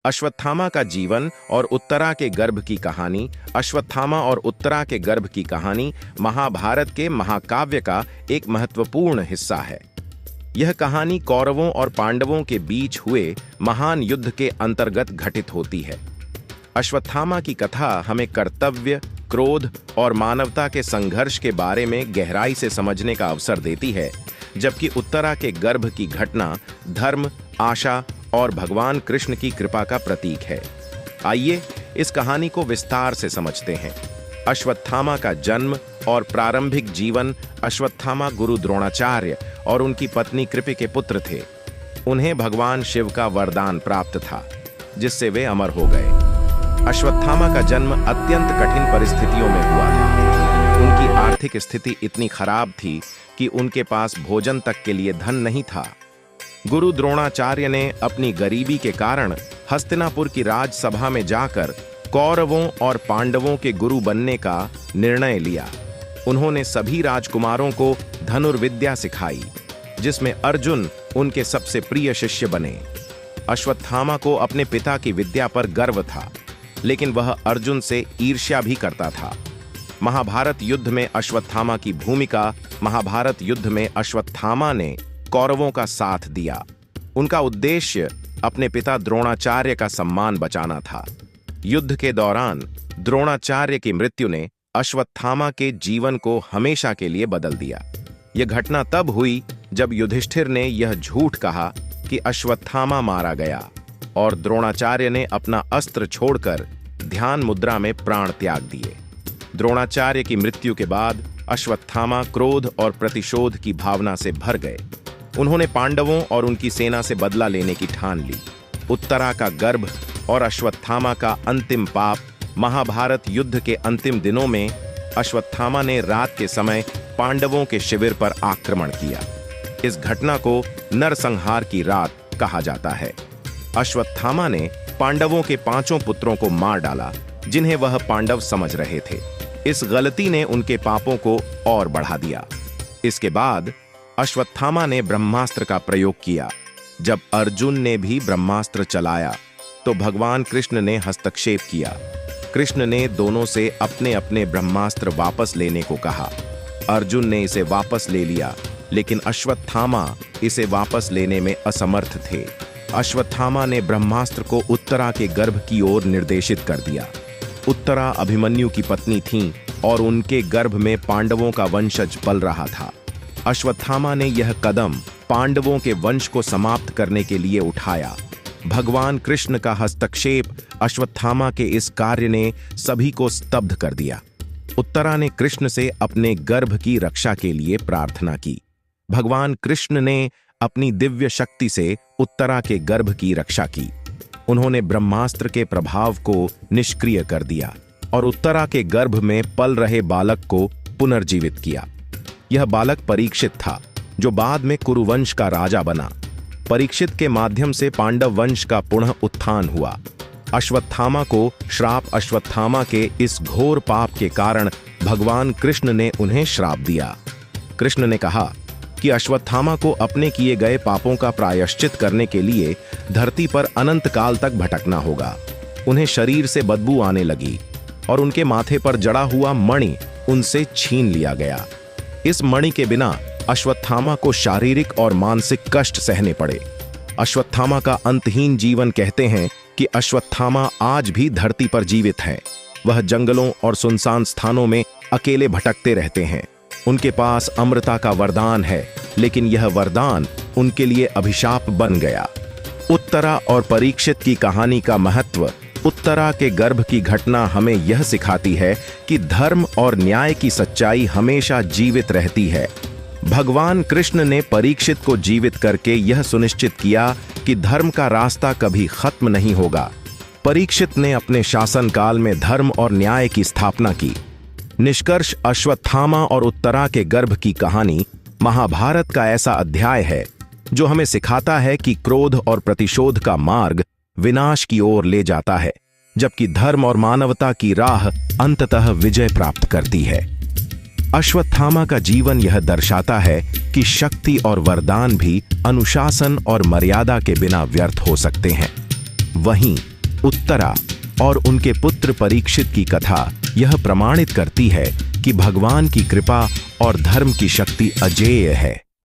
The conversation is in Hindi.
अश्वत्थामा का जीवन और उत्तरा के गर्भ की कहानी। अश्वत्थामा और उत्तरा के गर्भ की कहानी महाभारत के महाकाव्य का एक महत्वपूर्ण हिस्सा है। यह कहानी कौरवों और पांडवों के बीच हुए महान युद्ध के अंतर्गत घटित होती है। अश्वत्थामा की कथा हमें कर्तव्य, क्रोध और मानवता के संघर्ष के बारे में गहराई से समझने का अवसर देती है, जबकि उत्तरा के गर्भ की घटना धर्म, आशा और भगवान कृष्ण की कृपा का प्रतीक है। आइए इस कहानी को विस्तार से समझते हैं। अश्वत्थामा का जन्म और प्रारंभिक जीवन। अश्वत्थामा गुरु द्रोणाचार्य और उनकी पत्नी कृपि के पुत्र थे। उन्हें भगवान शिव का वरदान प्राप्त था, जिससे वे अमर हो गए। अश्वत्थामा का जन्म अत्यंत कठिन परिस्थितियों में हुआ था। उनकी आर्थिक स्थिति इतनी खराब थी कि उनके पास भोजन तक के लिए धन नहीं था। गुरु द्रोणाचार्य ने अपनी गरीबी के कारण हस्तिनापुर की राजसभा में जाकर कौरवों और पांडवों के गुरु बनने का निर्णय लिया। उन्होंने सभी राजकुमारों को धनुर्विद्या सिखाई, जिसमें अर्जुन उनके सबसे प्रिय शिष्य बने। अश्वत्थामा को अपने पिता की विद्या पर गर्व था, लेकिन वह अर्जुन से ईर्ष्या भी करता था। महाभारत युद्ध में अश्वत्थामा की भूमिका। महाभारत युद्ध में अश्वत्थामा ने कौरवों का साथ दिया। उनका उद्देश्य अपने पिता द्रोणाचार्य का सम्मान बचाना था। युद्ध के दौरान द्रोणाचार्य की मृत्यु ने अश्वत्थामा के जीवन को हमेशा के लिए बदल दिया। यह घटना तब हुई जब युधिष्ठिर ने यह झूठ कहा कि अश्वत्थामा मारा गया और द्रोणाचार्य ने अपना अस्त्र छोड़कर ध्यान मुद्रा में प्राण त्याग दिए। द्रोणाचार्य की मृत्यु के बाद अश्वत्थामा क्रोध और प्रतिशोध की भावना से भर गए। उन्होंने पांडवों और उनकी सेना से बदला लेने की ठान ली। उत्तरा का गर्भ और अश्वत्थामा का अंतिम पाप। महाभारत युद्ध के अंतिम दिनों में अश्वत्थामा ने रात के समय पांडवों के शिविर पर आक्रमण किया। इस घटना को नरसंहार की रात कहा जाता है। अश्वत्थामा ने पांडवों के 5 पुत्रों को मार डाला, जिन्हें वह पांडव समझ रहे थे। इस गलती ने उनके पापों को और बढ़ा दिया। इसके बाद अश्वत्थामा ने ब्रह्मास्त्र का प्रयोग किया। जब अर्जुन ने भी ब्रह्मास्त्र चलाया तो भगवान कृष्ण ने हस्तक्षेप किया। कृष्ण ने दोनों से अपने अपने ब्रह्मास्त्र वापस लेने को कहा। अर्जुन ने इसे वापस ले लिया, लेकिन अश्वत्थामा इसे वापस लेने में असमर्थ थे। अश्वत्थामा ने ब्रह्मास्त्र को उत्तरा के गर्भ की ओर निर्देशित कर दिया। उत्तरा अभिमन्यु की पत्नी थीं और उनके गर्भ में पांडवों का वंशज पल रहा था। अश्वत्थामा ने यह कदम पांडवों के वंश को समाप्त करने के लिए उठाया। भगवान कृष्ण का हस्तक्षेप अश्वत्थामा के इस कार्य ने सभी को स्तब्ध कर दिया। उत्तरा ने कृष्ण से अपने गर्भ की रक्षा के लिए प्रार्थना की। भगवान कृष्ण ने अपनी दिव्य शक्ति से उत्तरा के गर्भ की रक्षा की। उन्होंने ब्रह्मास्त्र के प्रभाव को निष्क्रिय कर दिया और उत्तरा के गर्भ में पल रहे बालक को पुनर्जीवित किया। यह बालक परीक्षित था, जो बाद में कुरुवंश का राजा बना। परीक्षित के माध्यम से पांडव वंश का पुनः उत्थान हुआ। अश्वत्थामा को श्राप। अश्वत्थामा के इस घोर पाप के कारण भगवान कृष्ण ने उन्हें श्राप दिया। कृष्ण ने कहा कि अश्वत्थामा को अपने किए गए पापों का प्रायश्चित करने के लिए धरती पर अनंत काल तक भटकना होगा। उन्हें शरीर से बदबू आने लगी और उनके माथे पर जड़ा हुआ मणि उनसे छीन लिया गया। इस मणि के बिना अश्वत्थामा को शारीरिक और मानसिक कष्ट सहने पड़े। अश्वत्थामा का अंतहीन जीवन। कहते हैं कि अश्वत्थामा आज भी धरती पर जीवित है। वह जंगलों और सुनसान स्थानों में अकेले भटकते रहते हैं। उनके पास अमृता का वरदान है, लेकिन यह वरदान उनके लिए अभिशाप बन गया। उत्तरा और परीक्षित की कहानी का महत्व। उत्तरा के गर्भ की घटना हमें यह सिखाती है कि धर्म और न्याय की सच्चाई हमेशा जीवित रहती है। भगवान कृष्ण ने परीक्षित को जीवित करके यह सुनिश्चित किया कि धर्म का रास्ता कभी खत्म नहीं होगा। परीक्षित ने अपने शासनकाल में धर्म और न्याय की स्थापना की। निष्कर्ष, अश्वत्थामा और उत्तरा के गर्भ की कहानी महाभारत का ऐसा अध्याय है जो हमें सिखाता है कि क्रोध और प्रतिशोध का मार्ग विनाश की ओर ले जाता है, जबकि धर्म और मानवता की राह अंततः विजय प्राप्त करती है। अश्वत्थामा का जीवन यह दर्शाता है कि शक्ति और वरदान भी अनुशासन और मर्यादा के बिना व्यर्थ हो सकते हैं। वहीं उत्तरा और उनके पुत्र परीक्षित की कथा यह प्रमाणित करती है कि भगवान की कृपा और धर्म की शक्ति अजेय है।